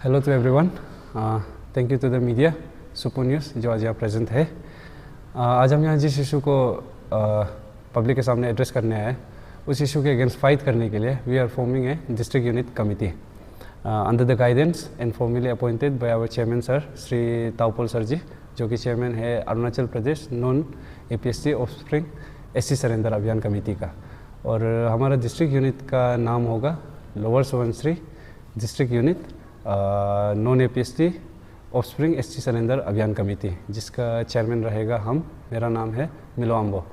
Hello to everyone, thank you to the media super news जो आज यहाँ present है। आज हम यहाँ जिस इशू को पब्लिक के सामने एड्रेस करने आए उस इशू के अगेंस्ट फाइट करने के लिए we are forming a district unit committee under the guidance and formally appointed by our chairman sir Shri Taupol sir ji, जो कि चेयरमैन है Arunachal Pradesh non APST offspring SC surrender अभियान कमेटी का। और हमारा डिस्ट्रिक्ट यूनिट का नाम होगा lower Subansiri district unit non APST offspring SC surrender अभियान कमेटी, जिसका चेयरमैन रहेगा मेरा नाम है मिलो अम्बो।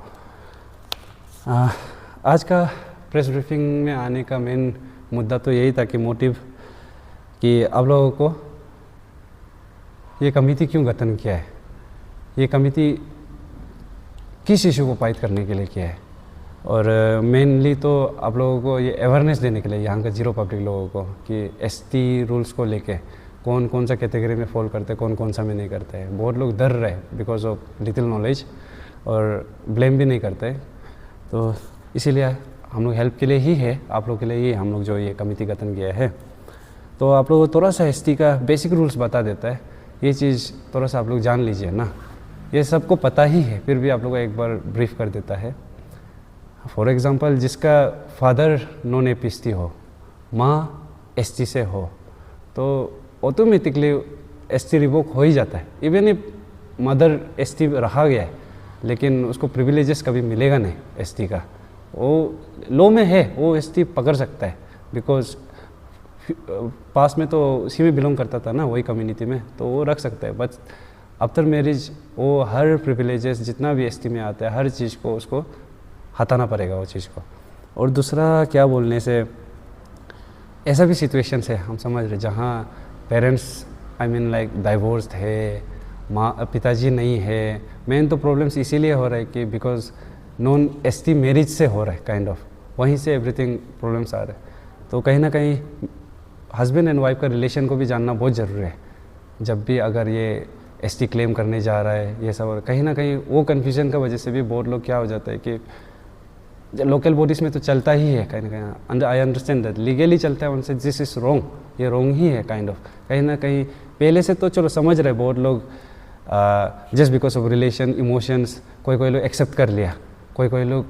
आज का प्रेस ब्रीफिंग में आने का मेन मुद्दा तो यही था कि मोटिव कि आप लोगों को ये कमेटी क्यों गठन किया है, ये कमेटी किस इशू को फाइट करने के लिए किया है, और मेनली तो आप लोगों को ये अवेयरनेस देने के लिए यहाँ का जीरो पब्लिक लोगों को कि ST रूल्स को लेके कौन कौन सा कैटेगरी में फॉल करते हैं, कौन कौन सा में नहीं करते हैं। बहुत लोग डर रहे बिकॉज ऑफ लिटिल नॉलेज और ब्लेम भी नहीं करते, तो इसीलिए हम लोग हेल्प के लिए ही है, आप लोग के लिए ही हम लोग जो ये कमेटी गठन किया है। तो आप लोग थोड़ा सा ST का बेसिक रूल्स बता देता है, ये चीज़ थोड़ा सा आप लोग जान लीजिए ना। ये सबको पता ही है फिर भी आप लोग को एक बार ब्रीफ कर देता है। फॉर एग्ज़ाम्पल, जिसका फादर नॉन APST हो, माँ ST से हो, तो ऑटोमेटिकली ST रिवोक हो ही जाता है। इवन इफ मदर ST रहा गया है लेकिन उसको प्रिविलेजेस कभी मिलेगा नहीं ST का। वो लॉ में है, वो ST पकड़ सकता है बिकॉज पास में तो उसी में बिलोंग करता था ना, वही कम्युनिटी में, तो वो रख सकता है। बट आफ्टर मैरिज वो हर प्रिविलेजेस जितना भी ST में आता है हर चीज़ को उसको हटाना पड़ेगा वो चीज़ को। और दूसरा क्या बोलने से, ऐसा भी सिचुएशंस है हम समझ रहे जहाँ पेरेंट्स लाइक डाइवोर्स्ड है, माँ पिताजी नहीं है। मेन तो प्रॉब्लम्स इसीलिए हो रहा है कि बिकॉज नॉन ST मैरिज से हो रहा है काइंड ऑफ, वहीं से एवरीथिंग प्रॉब्लम्स आ रहे हैं। तो कहीं ना कहीं हस्बैंड एंड वाइफ का रिलेशन को भी जानना बहुत ज़रूरी है जब भी अगर ये ST क्लेम करने जा रहा है ये सब। और कहीं ना कहीं वो कन्फ्यूजन का वजह से भी बहुत लोग क्या हो जाता है कि लोकल बॉडीज़ में तो चलता ही है कहीं ना कहीं, आई अंडरस्टैंड दैट लीगली चलता है, उनसे दिस इज़ रॉन्ग, ये रॉन्ग ही है काइंड ऑफ। कहीं ना कहीं पहले से तो चलो समझ रहे बहुत लोग, just because of relation emotions कोई कोई लोग एक्सेप्ट कर लिया, कोई कोई लोग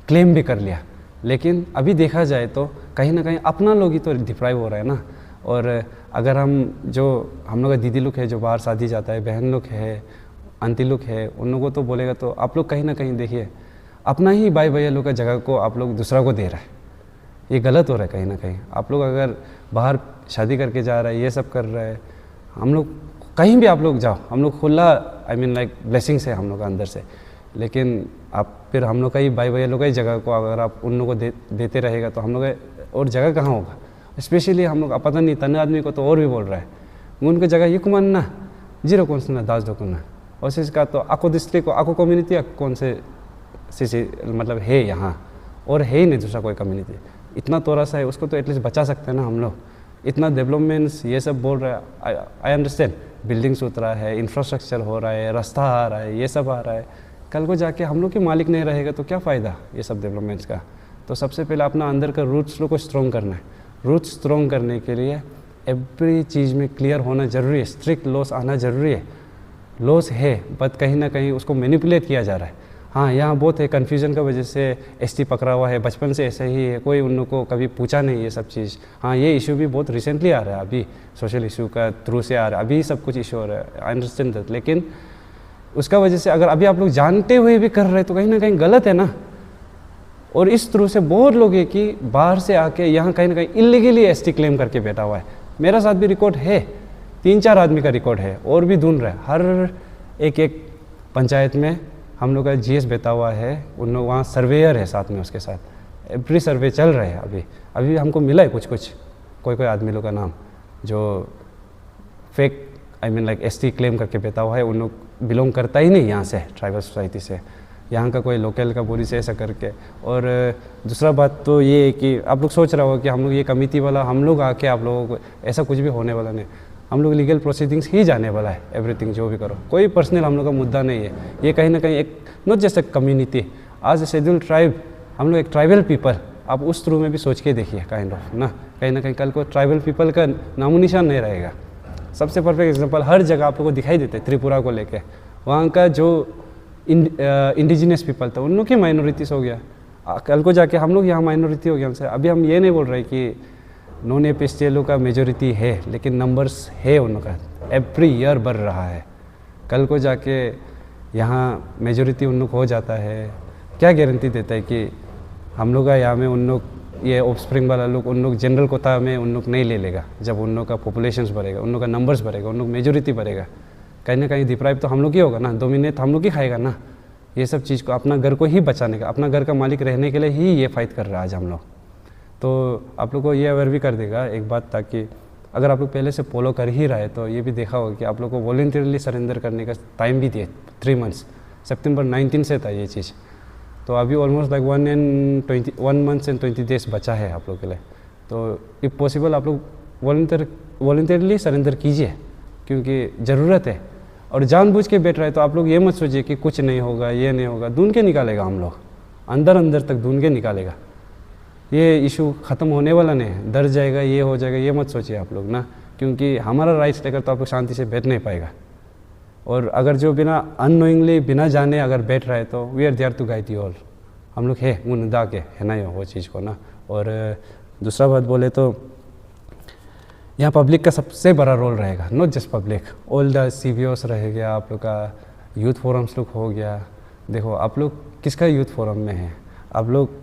क्लेम भी कर लिया, लेकिन अभी देखा जाए तो कहीं ना कहीं अपना लोग ही तो डिप्राइव हो रहा है ना। और अगर हम लोग का दीदी लोग है जो बाहर शादी जाता है, बहन लोग है, आंटी लोग है, उन लोगों को तो बोलेगा तो आप लोग कहीं ना कहीं देखिए अपना ही भाई भैया लोग का जगह को आप लोग दूसरा को दे रहा है, ये गलत हो रहा है कहीं ना कहीं। आप लोग अगर बाहर शादी करके जा रहा है, ये सब कर रहा है, हम लोग कहीं भी आप लोग जाओ, हम लोग खुला लाइक ब्लेसिंग्स है हम लोग का अंदर से, लेकिन आप फिर हम लोग का ही भाई भैया लोग का ही जगह को अगर आप उन लोगों को देते रहेगा तो हम लोग और जगह कहाँ होगा। स्पेशली हम लोग पता नहीं तन आदमी को तो और भी बोल रहा है उनकी जगह ये कुमान ना जीरो कौन से ना दास दो ना, और इसका तो आको डिस्ट्रिक्ट को आको कम्युनिटी कौन से मतलब है यहाँ, और है ही नहीं दूसरा कोई कम्युनिटी। इतना थोड़ा सा है उसको तो एटलीस्ट बचा सकते हैं ना हम लोग। इतना डेवलपमेंट्स ये सब बोल रहा है, आई अंडरस्टैंड, बिल्डिंग्स उतरा है, इंफ्रास्ट्रक्चर हो रहा है, रास्ता आ रहा है, ये सब आ रहा है। कल को जाके हम लोग के मालिक नहीं रहेगा तो क्या फ़ायदा ये सब डेवलपमेंट्स का। तो सबसे पहले अपना अंदर का रूट्स को स्ट्रॉन्ग करना है। रूट्स स्ट्रॉन्ग करने के लिए एवरी चीज़ में क्लियर होना ज़रूरी है, स्ट्रिक्ट लॉस आना ज़रूरी है। लॉस है बट कहीं ना कहीं उसको मैनिपुलेट किया जा रहा है। हाँ, यहाँ बहुत है कन्फ्यूजन का वजह से ST पकड़ा हुआ है, बचपन से ऐसा ही है, कोई उन लोग को कभी पूछा नहीं ये सब चीज़। हाँ, ये इशू भी बहुत रिसेंटली आ रहा है, अभी सोशल इशू का थ्रू से आ रहा है, अभी सब कुछ इशू हो रहा है, आई अंडरस्टैंड दैट। लेकिन उसका वजह से अगर अभी आप लोग जानते हुए भी कर रहे हैं तो कहीं ना कहीं गलत है ना। और इस थ्रू से बहुत लोग है कि बाहर से आके यहाँ कहीं ना कहीं इलीगली ST क्लेम करके बैठा हुआ है। मेरा साथ भी रिकॉर्ड है, 3-4 आदमी का रिकॉर्ड है और भी ढूंढ रहा है। हर एक पंचायत में हम लोग का GS बैठा हुआ है, उन लोग वहाँ सर्वेयर है साथ में, उसके साथ एवरी सर्वे चल रहा है। अभी हमको मिला है कुछ कोई आदमी लोग का नाम जो फेक लाइक ST क्लेम करके बैठा हुआ है। उन लोग बिलोंग करता ही नहीं यहाँ से, ट्राइबल सोसाइटी से, यहाँ का कोई लोकल का बॉडी से ऐसा करके। और दूसरा बात तो ये है कि आप लोग सोच रहे हो कि हम लोग ये कमेटी वाला हम लोग आके आप लोगों को, ऐसा कुछ भी होने वाला नहीं। हम लोग लीगल प्रोसीडिंग्स ही जाने वाला है, एवरीथिंग जो भी करो, कोई पर्सनल हम लोग का मुद्दा नहीं है। ये कहीं ना कहीं एक नॉट जस्ट अ कम्युनिटी, आज शेड्यूल ट्राइब, हम लोग एक ट्राइबल पीपल, आप उस थ्रू में भी सोच के देखिए काइंड ऑफ ना कहीं कल को ट्राइबल पीपल का नामो निशान नहीं रहेगा। सबसे परफेक्ट एग्जांपल हर जगह आप लोगों को दिखाई देते हैं, त्रिपुरा को लेके वहाँ का जो इंडिजिनियस पीपल था उन लोग की माइनॉरिटीज़ हो गया, कल को जाके हम लोग यहाँ माइनॉरिटी हो गया हमसे। अभी हम ये नहीं बोल रहे कि नॉन एपिस्टेलो का मेजोरिटी है, लेकिन नंबर्स है उन लोग का, एवरी ईयर बढ़ रहा है। कल को जाके यहाँ मेजोरिटी उन लोग हो जाता है, क्या गारंटी देता है कि हम लोग का यहाँ में उन लोग ये ऑफस्प्रिंग वाला लोग उन लोग जनरल कोटा में उन लोग नहीं ले लेगा। जब उन लोग का पॉपुलेशंस बढ़ेगा, उन लोग का नंबर्स बढ़ेगा, उन लोग मेजोरिटी बढ़ेगा, कहीं ना कहीं डिप्राइव तो हम लोग ही होगा ना, डोमिनेट हम लोग ही खाएगा ना। ये सब चीज़ को अपना घर को ही बचाने का, अपना घर का मालिक रहने के लिए ही ये फाइट कर रहा है आज हम लोग। तो आप लोग को ये अवेयर भी कर देगा एक बात, ताकि अगर आप लोग पहले से फॉलो कर ही रहे तो ये भी देखा होगा कि आप लोग को वॉलंटियरली सरेंडर करने का टाइम भी दिए 3 मंथ्स, सितंबर 19 से था ये चीज़। तो अभी almost like 1 month and 20 days बचा है आप लोग के लिए। तो इफ़ पॉसिबल आप लोग वॉलंटियरली सरेंडर कीजिए, क्योंकि ज़रूरत है। और जानबूझ के बैठ रहे तो आप लोग ये मत सोचिए कि कुछ नहीं होगा, ये नहीं होगा, ढूंढ के निकालेगा हम लोग, अंदर तक ढूंढ के निकालेगा। ये इशू ख़त्म होने वाला नहीं है, डर जाएगा, ये हो जाएगा, ये मत सोचिए आप लोग ना, क्योंकि हमारा राइट्स लेकर तो आप लोग शांति से बैठ नहीं पाएगा। और अगर जो बिना अननोइंगली बिना जाने अगर बैठ रहे तो we are there to guide you all, हम लोग है मुद्दा के है ना वो चीज़ को ना। और दूसरा बात बोले तो यहाँ पब्लिक का सबसे बड़ा रोल रहेगा, not just public, all the CBOs रह गया, आप लोग का यूथ फोरम्स लोग हो गया। देखो आप लोग किसका यूथ फोरम में है, आप लोग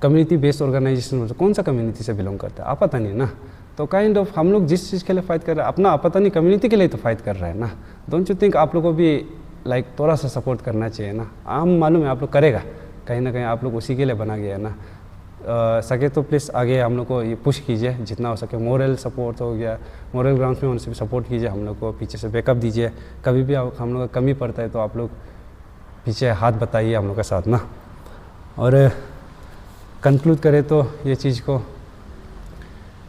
कम्युनिटी बेस्ड ऑर्गेनाइजेशन में कौन सा कम्युनिटी से बिलोंग करते हैं आप पता नहीं ना। तो काइंड ऑफ हम लोग जिस चीज़ के लिए फ़ाइट कर रहे हैं अपना आप पता नहीं कम्युनिटी के लिए तो फाइट कर रहे हैं ना। डोंट यू थिंक आप लोग को भी लाइक थोड़ा सा सपोर्ट करना चाहिए ना। हम मालूम है आप लोग करेगा, कहीं ना कहीं आप लोग उसी के लिए बना गया है ना। सके तो प्लीज़ आगे हम लोग को ये पुश कीजिए जितना हो सके, मोरल सपोर्ट हो गया, मोरल ग्राउंड्स में उनसे भी सपोर्ट कीजिए, हम लोग को पीछे से बैकअप दीजिए। कभी भी हम लोग का कमी पड़ता है तो आप लोग पीछे हाथ बताइए हम लोग का साथ ना। और कंक्लूड करें तो ये चीज़ को,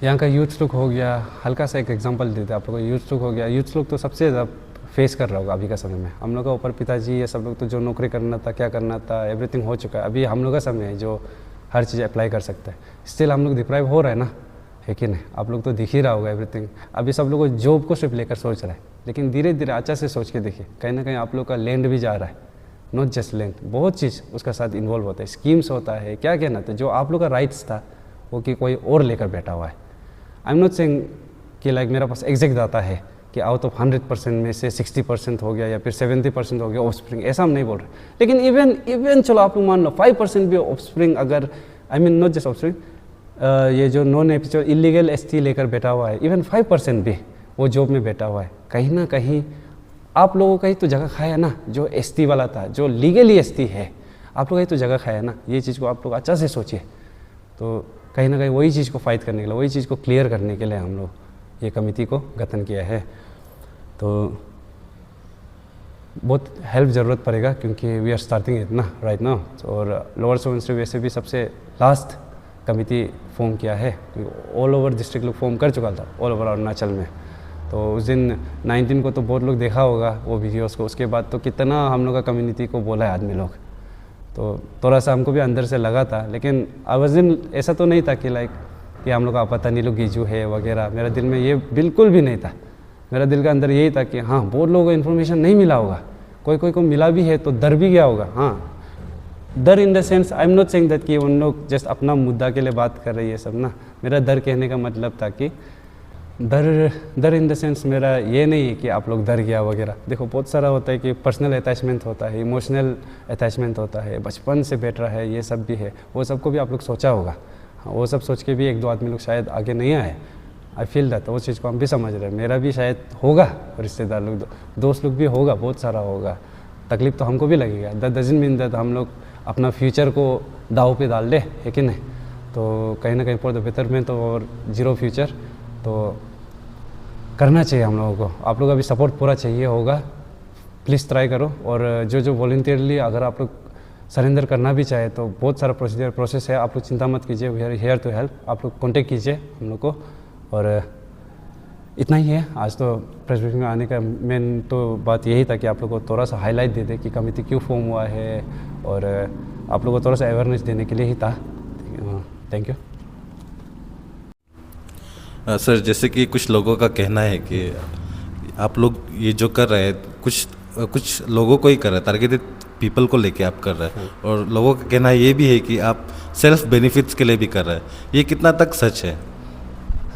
यहाँ का यूथ लुक हो गया, हल्का सा एक एग्जांपल देते हैं आप लोग को। यूथ लुक हो गया, यूथ लुक तो सबसे ज़्यादा फेस कर रहा होगा अभी का समय में। हम लोग का ऊपर पिताजी ये सब लोग तो जो नौकरी करना था, क्या करना था, एवरीथिंग हो चुका है। अभी हम लोग का समय है जो हर चीज़ अप्लाई कर सकता है। स्टिल हम लोग डिप्राइव हो रहे हैं ना, है कि नहीं? आप लोग तो दिख ही रहा होगा एवरीथिंग। अभी सब लोग जॉब को सिर्फ लेकर सोच रहे हैं, लेकिन धीरे धीरे अच्छा से सोच के देखिए, कहीं ना कहीं आप लोग का लैंड भी जा रहा है, नॉट जस्ट लैंड, बहुत चीज़ उसका साथ इन्वॉल्व होता है, स्कीम्स होता है, क्या कहना था, जो आप लोग का राइट्स था वो कि कोई और लेकर बैठा हुआ है। आई एम नॉट सेइंग कि लाइक मेरा पास एग्जैक्ट डाटा है कि आउट ऑफ 100% में से 60% हो गया या फिर 70% हो गया ऑफस्प्रिंग, ऐसा हम नहीं बोल रहे। लेकिन इवन चलो आप लोग मान लो 5% भी ऑफस्प्रिंग, अगर I mean not just offspring, ये जो नॉन एपिसोड इलीगल ST लेकर बैठा हुआ है, इवन 5% भी वो जॉब में बैठा हुआ है, कहीं ना कहीं आप लोगों का ही तो जगह खाया ना। जो ST वाला था, जो लीगली ST है, आप लोग का ही तो जगह खाया ना। ये चीज़ को आप लोग अच्छा से सोचिए। तो कहीं ना कहीं वही चीज़ को फाइट करने के लिए, वही चीज़ को क्लियर करने के लिए हम लोग ये कमेटी को गठन किया है। तो बहुत हेल्प ज़रूरत पड़ेगा, क्योंकि वी आर स्टार्टिंग इट ना राइट नाउ। और लोअर सुबनसिरी वैसे भी सबसे लास्ट कमेटी फॉर्म किया है, ऑल ओवर डिस्ट्रिक्ट लोग फॉर्म कर चुका था, ऑल ओवर अरुणाचल में। तो उस दिन 19 को तो बहुत लोग देखा होगा वो वीडियोस को, उसके बाद तो कितना हम लोग का कम्युनिटी को बोला है आदमी लोग। तो थोड़ा सा हमको भी अंदर से लगा था, लेकिन उस दिन ऐसा तो नहीं था कि लाइक कि हम लोग का पता नहीं लोग गीजू है वगैरह। मेरा दिल में ये बिल्कुल भी नहीं था। मेरा दिल का अंदर यही था कि हाँ, बहुत लोगों को इन्फॉर्मेशन नहीं मिला होगा, कोई को मिला भी है तो डर भी गया होगा। हाँ, डर in the sense, I am not saying that कि उन लोग जस्ट अपना मुद्दा के लिए बात कर रही है सब ना। मेरा डर कहने का मतलब था कि डर इन द सेंस मेरा ये नहीं है कि आप लोग डर गया वगैरह। देखो बहुत सारा होता है कि पर्सनल अटैचमेंट होता है, इमोशनल अटैचमेंट होता है, बचपन से बैठ रहा है, ये सब भी है। वो सबको भी आप लोग सोचा होगा। वो सब सोच के भी 1-2 आदमी लोग शायद आगे नहीं आए। आई फील दैट, वो चीज़ को हम भी समझ रहे हैं। मेरा भी शायद होगा, रिश्तेदार लोग, दोस्त लोग भी होगा, बहुत सारा होगा। तकलीफ तो हमको भी लगेगा। दैट डजंट मीन दैट हम लोग अपना फ्यूचर को दाव पे डाल दे, है कि नहीं? तो कहीं ना कहीं फॉर द बेटरमेंट और जीरो फ्यूचर तो करना चाहिए हम लोगों को। आप लोग का भी सपोर्ट पूरा चाहिए होगा, प्लीज़ ट्राई करो। और जो वॉलंटियरली अगर आप लोग सरेंडर करना भी चाहे तो बहुत सारा प्रोसेस है, आप लोग चिंता मत कीजिए, we are here to help. आप लोग कॉन्टेक्ट कीजिए हम लोग को। और इतना ही है आज तो प्रेस ब्रीफिंग में आने का मेन तो बात यही था कि आप लोग को थोड़ा सा हाईलाइट दे दे कि कमेटी क्यों फॉर्म हुआ है, और आप लोग को थोड़ा सा अवेयरनेस देने के लिए ही था। Thank you. सर, जैसे कि कुछ लोगों का कहना है कि आप लोग ये जो कर रहे हैं कुछ लोगों को ही कर रहे हैं, टारगेटेड पीपल को लेके आप कर रहे हैं, और लोगों का कहना ये भी है कि आप सेल्फ बेनिफिट्स के लिए भी कर रहे हैं। ये कितना तक सच है?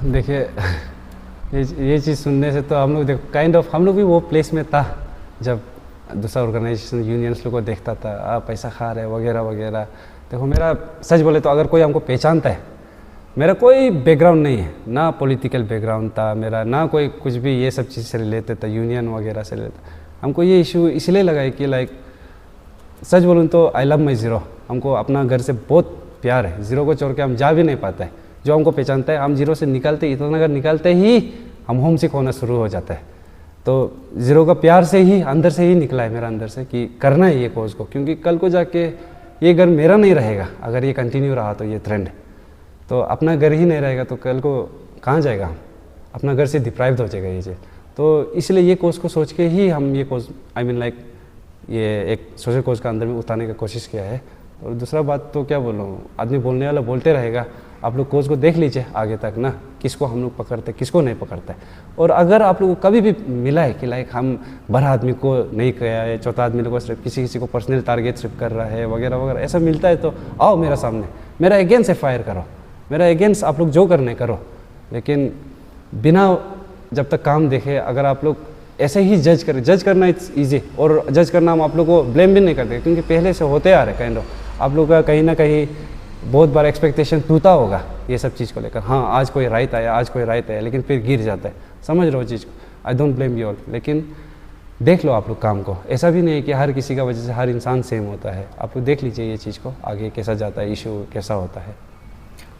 देखिए ये चीज़ सुनने से तो हम लोग देखो काइंड ऑफ हम लोग भी वो प्लेस में था जब दूसरा ऑर्गेनाइजेशन यूनियंस लोग को देखता था पैसा खा रहे वगैरह वगैरह। देखो मेरा सच बोले तो अगर कोई हमको पहचानता है, मेरा कोई बैकग्राउंड नहीं है, ना पॉलिटिकल बैकग्राउंड था मेरा, ना कोई कुछ भी ये सब चीज़ से रिलेटेड था, यूनियन वगैरह से रिलेटेड। हमको ये इशू इसलिए लगा है कि लाइक सच बोलूँ तो आई लव माई ज़ीरो। हमको अपना घर से बहुत प्यार है, ज़ीरो को छोड़ के हम जा भी नहीं पाते हैं। जो हमको पहचानता है हम ज़ीरो से निकलते इटानगर निकलते ही हम होम सिक होना शुरू हो जाता है। तो ज़ीरो का प्यार से ही अंदर से ही निकला है मेरा अंदर से कि करना है ये कोर्स को, क्योंकि कल को जाके ये घर मेरा नहीं रहेगा अगर ये कंटिन्यू रहा तो ये ट्रेंड। तो अपना घर ही नहीं रहेगा तो कल को कहाँ जाएगा हम, अपना घर से डिप्राइव्ड हो जाएगा ये चीज़। तो इसलिए ये कोर्स को सोच के ही हम ये कोर्स आई मीन लाइक ये एक सोशल कोर्स का अंदर में उतारने का कोशिश किया है। और दूसरा बात तो क्या बोलूँ, आदमी बोलने वाला बोलते रहेगा, आप लोग कोर्स को देख लीजिए आगे तक ना, किसको हम लोग पकड़ते किसको नहीं पकड़ते। और अगर आप लोगों को कभी भी मिला है कि लाइक हम बड़ा आदमी को नहीं किया है, चौथा आदमी लोगों को सिर्फ किसी को पर्सनल टारगेट सिर्फ कर रहा है वगैरह वगैरह, ऐसा मिलता है तो आओ मेरा सामने, मेरा अगेंस्ट फायर करो, मेरा अगेंस्ट आप लोग जो करने करो, लेकिन बिना जब तक काम देखे अगर आप लोग ऐसे ही जज करना इट्स ईजी। और जज करना हम आप लोग को ब्लेम भी नहीं करते क्योंकि पहले से होते आ रहे काइंड ऑफ। आप लोग का कहीं ना कहीं बहुत बार एक्सपेक्टेशन टूटा होगा ये सब चीज़ को लेकर, हाँ आज कोई राइट आया आज कोई राइट आया, लेकिन फिर गिर जाता है, समझ रहे हो चीज़ को। I don't blame you all, लेकिन देख लो आप लोग काम को, ऐसा भी नहीं है कि हर किसी का वजह से हर इंसान सेम होता है। आप लोग देख लीजिए ये चीज़ को आगे कैसा जाता है, इशू कैसा होता है।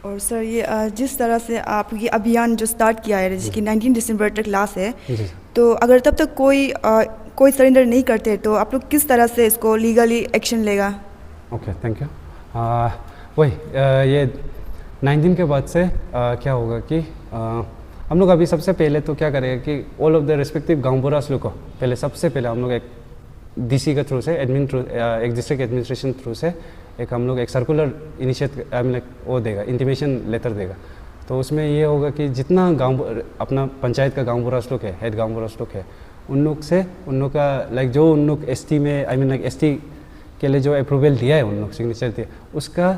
और सर ये जिस तरह से आप ये अभियान जो स्टार्ट किया है जिसकी 19 दिसंबर तक लास्ट है, तो अगर तब तक कोई सरेंडर नहीं करते तो आप लोग किस तरह से इसको लीगली एक्शन लेगा? Okay thank you. वही ये 19 के बाद से क्या होगा कि हम लोग अभी सबसे पहले तो क्या करेंगे कि ऑल ऑफ द रिस्पेक्टिव गाँव बुरास लोग को पहले सबसे पहले हम लोग एक डीसी के थ्रू से एक डिस्ट्रिक्ट एडमिनिस्ट्रेशन थ्रू से हम लोग एक सर्कुलर इनिशिएट आई मीन वो देगा, इंटीमेशन लेटर देगा। तो उसमें ये होगा कि जितना गांव अपना पंचायत का गांव बुरास लोग है, हेड गांव बुरास लोग है, उन लोग का लाइक जो उन लोग एसटी में आई मीन लाइक एसटी के लिए जो अप्रूवल दिया है, उन लोग सिग्नेचर दिया, उसका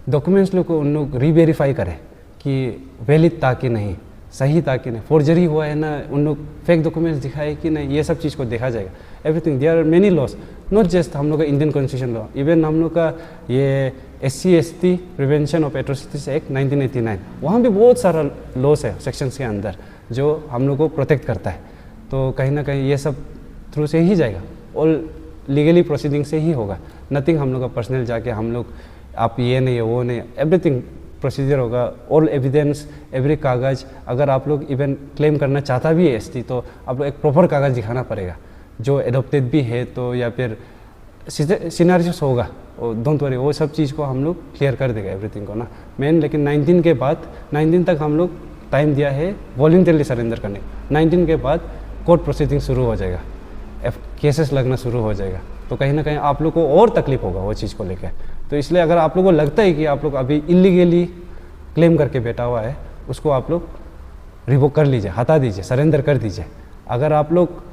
डॉक्यूमेंट्स लोग को उन लोग रीवेरीफाई करें कि वैलिड था कि नहीं, सही था कि नहीं, फोर्जरी हुआ है ना, उन लोग फेक डॉक्यूमेंट्स दिखाए कि नहीं, ये सब चीज़ को देखा जाएगा। Everything, there are many laws, not just हम लोग का इंडियन कॉन्स्टिट्यूशन लॉ, इवन हम लोग का ये SC/ST prevention of atrocities act 1989, वहाँ भी बहुत सारा लॉस है सेक्शंस के अंदर जो हम लोग को प्रोटेक्ट करता है। तो कहीं ना कहीं ये सब थ्रू से ही जाएगा और लीगली प्रोसीडिंग से ही होगा। नथिंग हम लोग का पर्सनल जाके हम लोग आप ये नहीं है वो नहीं, एवरीथिंग प्रोसीजर होगा, ऑल एविडेंस, एवरी कागज़। अगर आप लोग इवन क्लेम करना चाहता भी है ST तो आप लोग एक प्रॉपर कागज़ दिखाना पड़ेगा जो एडोप्टेड भी है तो, या फिर सिनारियोस होगा, और डोंट वरी वो सब चीज़ को हम लोग क्लियर कर देगा एवरीथिंग को ना मेन। लेकिन 19 के बाद 19 तक हम लोग टाइम दिया है वॉलंटरली सरेंडर करने। 19 के बाद कोर्ट प्रोसीडिंग शुरू हो जाएगा, केसेस लगना शुरू हो जाएगा, तो कहीं ना कहीं आप लोग को और तकलीफ होगा वो चीज़ को लेकर। तो इसलिए अगर आप लोग को लगता है कि आप लोग अभी इलीगली क्लेम करके बैठा हुआ है, उसको आप लोग रिवोक कर लीजिए, हटा दीजिए, सरेंडर कर दीजिए। अगर आप लोग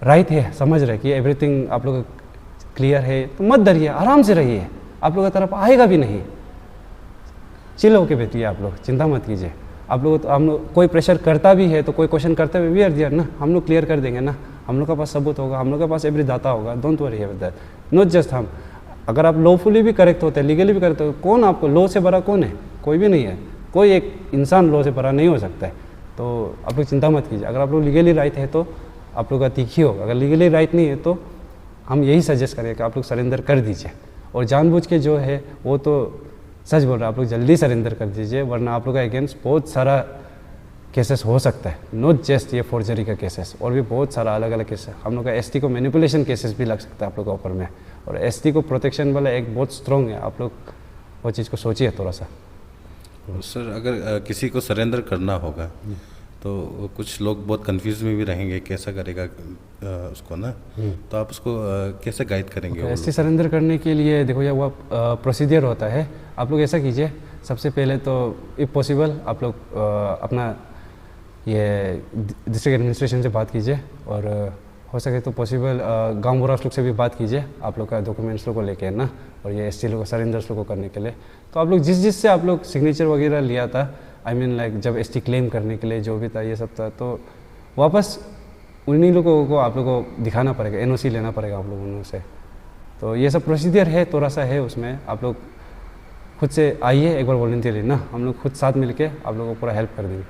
राइट है, समझ रहे कि एवरीथिंग आप लोग क्लियर है, तो मत डरिए, आराम से रहिए, आप लोग की तरफ आएगा भी नहीं, चिल होके बैठिए, आप लोग चिंता मत कीजिए। आप लोग तो हम लोग कोई प्रेशर करता भी है तो कोई क्वेश्चन करते हुए वी आर दियर ना, हम लोग क्लियर कर देंगे ना, हम लोग के पास सबूत होगा, हम लोग के पास एवरी डाटा होगा, don't worry with that. Not just हम, अगर आप लॉफुली भी करेक्ट होते हैं, लीगली भी करेक्ट होते, कौन आपको लॉ से बड़ा कौन है? कोई भी नहीं है, कोई एक इंसान लॉ से बड़ा नहीं हो सकता है। तो आप लोग चिंता मत कीजिए, अगर आप लोग लीगली राइट है तो आप लोग का तीखी होगा, अगर लीगली राइट नहीं है तो हम यही सजेस्ट करें कि आप लोग सरेंडर कर दीजिए। और जानबूझ के जो है वो तो सच बोल रहा है, आप लोग जल्दी सरेंडर कर दीजिए, वरना आप लोग का अगेंस्ट बहुत सारा केसेस हो सकता है, नॉट जस्ट ये फोर्जरी का केसेस, और भी बहुत सारा अलग अलग केसेस। हम लोग का ST को मैनिपुलेशन केसेस भी लग सकता है आप लोग के ऊपर में, और ST को प्रोटेक्शन वाला एक बहुत स्ट्रॉन्ग है, आप लोग वो चीज़ को सोचिए थोड़ा सा। सर, अगर किसी को सरेंडर करना होगा तो कुछ लोग बहुत कंफ्यूज में भी रहेंगे, कैसा करेगा उसको ना, तो आप उसको कैसे गाइड करेंगे? ST सरेंडर करने के लिए देखो ये वो प्रोसीजर होता है, आप लोग ऐसा कीजिए, सबसे पहले तो इफ़ पॉसिबल आप लोग अपना ये डिस्ट्रिक्ट एडमिनिस्ट्रेशन से बात कीजिए, और हो सके तो पॉसिबल गांव बुरास लोग से भी बात कीजिए आप लोग का डॉक्यूमेंट्स लोग को लेके ना, और ये ST लोग को सरेंडर्स लोग को करने के लिए। तो आप लोग जिस से आप लोग सिग्नेचर वगैरह लिया था, आई मीन लाइक जब ST क्लेम करने के लिए जो भी था ये सब था, तो वापस उन्हीं लोगों को आप लोगों को दिखाना पड़ेगा, NOC लेना पड़ेगा आप लोगों से। तो ये सब प्रोसीजर है, थोड़ा सा है उसमें, आप लोग खुद से आइए एक बार वॉलंटियरली ना, हम लोग खुद साथ मिलके आप लोगों को पूरा हेल्प कर देंगे।